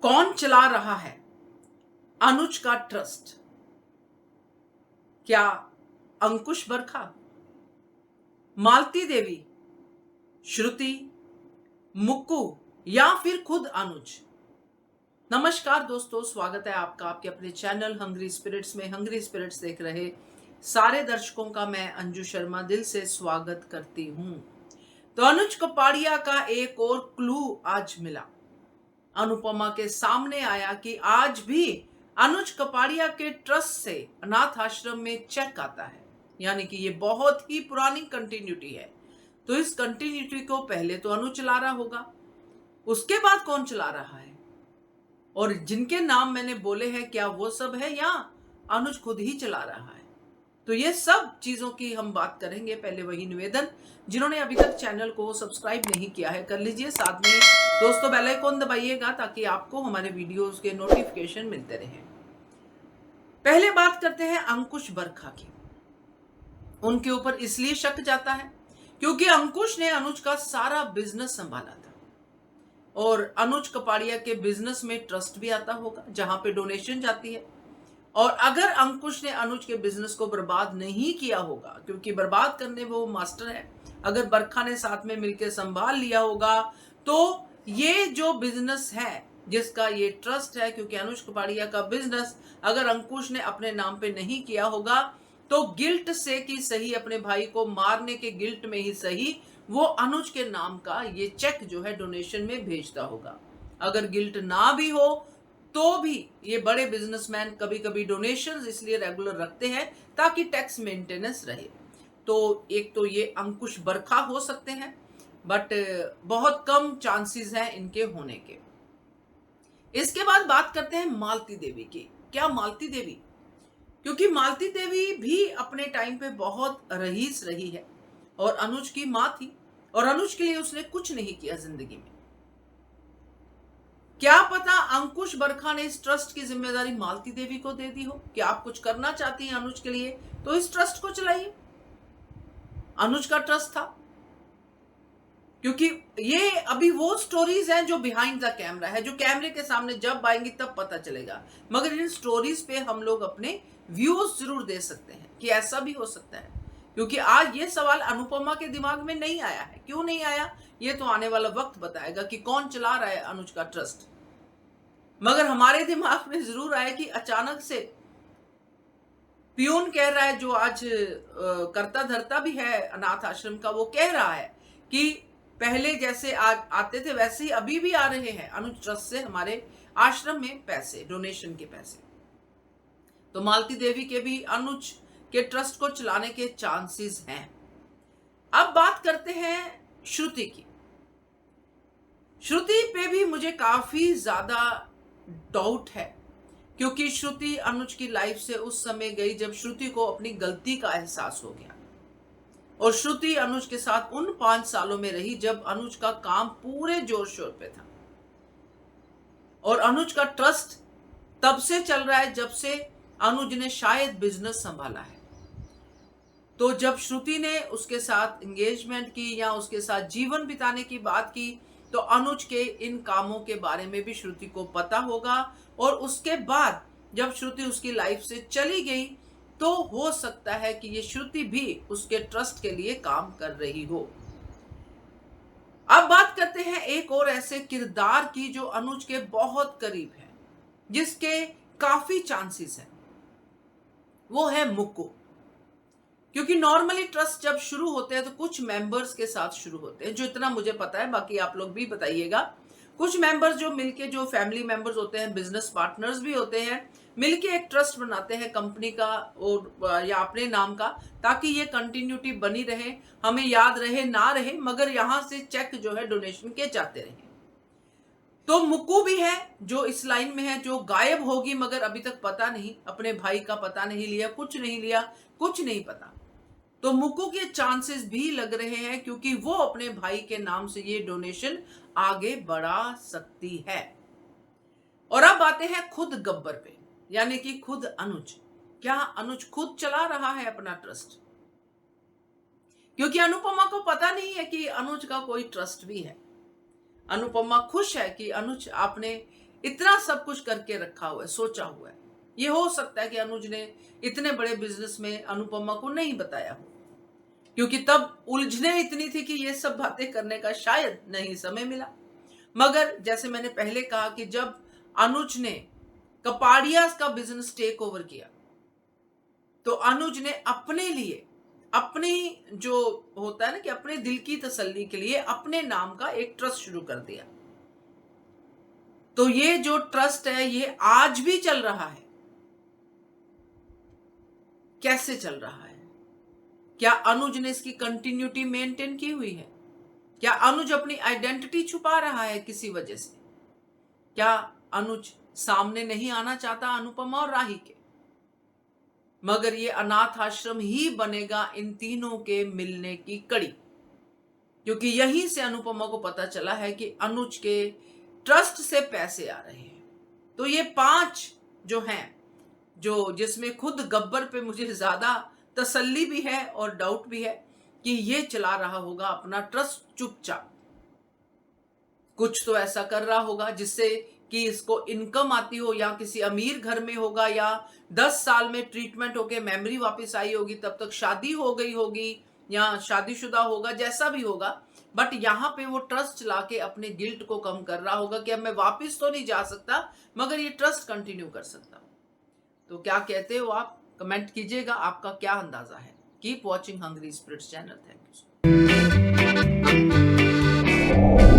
कौन चला रहा है अनुज का ट्रस्ट? क्या अंकुश बरखा, मालती देवी, श्रुति, मुक्कू या फिर खुद अनुज? नमस्कार दोस्तों, स्वागत है आपका आपके अपने चैनल हंग्री स्पिरिट्स में। हंग्री स्पिरिट्स देख रहे सारे दर्शकों का मैं अंजू शर्मा दिल से स्वागत करती हूं। तो अनुज कपाड़िया का एक और क्लू आज मिला। अनुपमा के सामने आया कि आज भी अनुज कपाड़िया के ट्रस्ट से अनाथ आश्रम में चेक आता है, यानी कि ये बहुत ही पुरानी कंटिन्यूटी है। तो इस कंटिन्यूटी को पहले तो अनुज चला रहा होगा, उसके बाद कौन चला रहा है, और जिनके नाम मैंने बोले हैं क्या वो सब है या अनुज खुद ही चला रहा है? तो ये सब चीजों की हम बात करेंगे। पहले वही निवेदन, जिन्होंने अभी तक चैनल को सब्सक्राइब नहीं किया है कर लीजिए, साथ में दोस्तों बेल आइकन दबाइएगा ताकि आपको हमारे वीडियोस के नोटिफिकेशन मिलते रहे। पहले बात करते हैं अंकुश बरखा की। उनके ऊपर इसलिए शक जाता है क्योंकि अंकुश ने अनुज का सारा बिजनेस संभाला था, और अनुज कपाड़िया के बिजनेस में ट्रस्ट भी आता होगा जहां पे डोनेशन जाती है। और अगर अंकुश ने अनुज के बिजनेस को बर्बाद नहीं किया होगा, क्योंकि बर्बाद करने वो मास्टर है, अगर बरखा ने साथ में मिलकर संभाल लिया होगा तो ये जो बिजनेस है जिसका ये ट्रस्ट है, क्योंकि अनुज कपाड़िया का बिजनेस अगर अंकुश ने अपने नाम पे नहीं किया होगा तो गिल्ट से कि सही, अपने भाई को मारने के गिल्ट में ही सही, वो अनुज के नाम का ये चेक जो है डोनेशन में भेजता होगा। अगर गिल्ट ना भी हो तो भी ये बड़े बिजनेसमैन कभी कभी डोनेशंस इसलिए रेगुलर रखते हैं ताकि टैक्स मेंटेनेंस रहे। तो एक तो ये अंकुश बरखा हो सकते हैं, बट बहुत कम चांसेस हैं इनके होने के। इसके बाद बात करते हैं मालती देवी की। क्या मालती देवी? क्योंकि मालती देवी भी अपने टाइम पे बहुत रईस रही है और अनुज की मां थी, और अनुज के लिए उसने कुछ नहीं किया जिंदगी में। क्या पता अंकुश बरखा ने इस ट्रस्ट की जिम्मेदारी मालती देवी को दे दी हो कि आप कुछ करना चाहती हैं अनुज के लिए तो इस ट्रस्ट को चलाइए। अनुज का ट्रस्ट था, क्योंकि ये अभी वो स्टोरीज हैं जो बिहाइंड द कैमरा है, जो कैमरे के सामने जब आएंगी तब पता चलेगा। मगर इन स्टोरीज पे हम लोग अपने व्यूज जरूर दे सकते हैं कि ऐसा भी हो सकता है, क्योंकि आज ये सवाल अनुपमा के दिमाग में नहीं आया है। क्यों नहीं आया ये तो आने वाला वक्त बताएगा कि कौन चला रहा है अनुज का ट्रस्ट। मगर हमारे दिमाग में जरूर आया कि अचानक से पियून कह रहा है, जो आज करता धरता भी है अनाथ आश्रम का, वो कह रहा है कि पहले जैसे आज आते थे वैसे ही अभी भी आ रहे हैं अनुज ट्रस्ट से हमारे आश्रम में पैसे, डोनेशन के पैसे। तो मालती देवी के भी अनुज के ट्रस्ट को चलाने के चांसेस हैं। अब बात करते हैं श्रुति की। श्रुति पे भी मुझे काफी ज्यादा डाउट है, क्योंकि श्रुति अनुज की लाइफ से उस समय गई जब श्रुति को अपनी गलती का एहसास हो गया, और श्रुति अनुज के साथ उन 5 सालों में रही जब अनुज का काम पूरे जोर शोर पे था। और अनुज का ट्रस्ट तब से चल रहा है जब से अनुज ने शायद बिजनेस संभाला है। तो जब श्रुति ने उसके साथ एंगेजमेंट की या उसके साथ जीवन बिताने की बात की तो अनुज के इन कामों के बारे में भी श्रुति को पता होगा, और उसके बाद जब श्रुति उसकी लाइफ से चली गई तो हो सकता है कि ये श्रुति भी उसके ट्रस्ट के लिए काम कर रही हो। अब बात करते हैं एक और ऐसे किरदार की जो अनुज के बहुत करीब है, जिसके काफी चांसेस हैं, वो है मुक्कू। क्योंकि नॉर्मली ट्रस्ट जब शुरू होते हैं तो कुछ मेंबर्स के साथ शुरू होते हैं, जो इतना मुझे पता है, बाकी आप लोग भी बताइएगा। कुछ मेंबर्स जो मिलके, जो फैमिली मेंबर्स होते हैं, बिजनेस पार्टनर्स भी होते हैं, मिलके एक ट्रस्ट बनाते हैं कंपनी का और या अपने नाम का, ताकि ये कंटिन्यूटी बनी रहे, हमें याद रहे ना रहे, मगर यहां से चेक जो है डोनेशन के जाते रहे। तो मुक्कू भी है जो इस लाइन में है, जो गायब होगी, मगर अभी तक पता नहीं, अपने भाई का पता नहीं लिया, कुछ नहीं लिया, कुछ नहीं पता। तो मुक्कू के चांसेस भी लग रहे हैं, क्योंकि वो अपने भाई के नाम से ये डोनेशन आगे बढ़ा सकती है। और अब आते हैं खुद गब्बर पे, यानी कि खुद अनुज। क्या अनुज खुद चला रहा है अपना ट्रस्ट? क्योंकि अनुपमा को पता नहीं है कि अनुज का कोई ट्रस्ट भी है। अनुपमा खुश है कि अनुज आपने इतना सब कुछ करके रखा हुआ है, सोचा हुआ है। ये हो सकता है कि अनुज ने इतने बड़े बिजनेस में अनुपमा को नहीं बताया हो, क्योंकि तब उलझने इतनी थी कि ये सब बातें करने का शायद नहीं समय मिला। मगर जैसे मैंने पहले कहा कि जब अनुज ने कपाड़िया का बिजनेस टेक ओवर किया, तो अनुज ने अपने लिए, अपनी जो होता है ना कि अपने दिल की तसल्ली के लिए अपने नाम का एक ट्रस्ट शुरू कर दिया। तो ये जो ट्रस्ट है ये आज भी चल रहा है। कैसे चल रहा है? क्या अनुज ने इसकी कंटिन्यूटी मेंटेन की हुई है? क्या अनुज अपनी आइडेंटिटी छुपा रहा है किसी वजह से? क्या अनुज सामने नहीं आना चाहता अनुपमा और राही के? मगर ये अनाथ आश्रम ही बनेगा इन तीनों के मिलने की कड़ी, क्योंकि यहीं से अनुपमा को पता चला है कि अनुज के ट्रस्ट से पैसे आ रहे हैं। तो ये 5 जो हैं, जो जिसमें खुद गब्बर पे मुझे ज्यादा तसल्ली भी है और डाउट भी है कि ये चला रहा होगा अपना ट्रस्ट चुपचाप। कुछ तो ऐसा कर रहा होगा जिससे कि इसको इनकम आती हो, या किसी अमीर घर में होगा, या 10 साल में ट्रीटमेंट होके मेमोरी वापस आई होगी, तब तक शादी हो गई होगी, या शादीशुदा होगा, जैसा भी होगा। बट यहाँ पे वो ट्रस्ट लाके अपने गिल्ट को कम कर रहा होगा कि अब मैं वापस तो नहीं जा सकता, मगर ये ट्रस्ट कंटिन्यू कर सकता हूं। तो क्या कहते हो आप? कमेंट कीजिएगा, आपका क्या अंदाजा है। Keep watching Hungry Spirits channel. Thank you.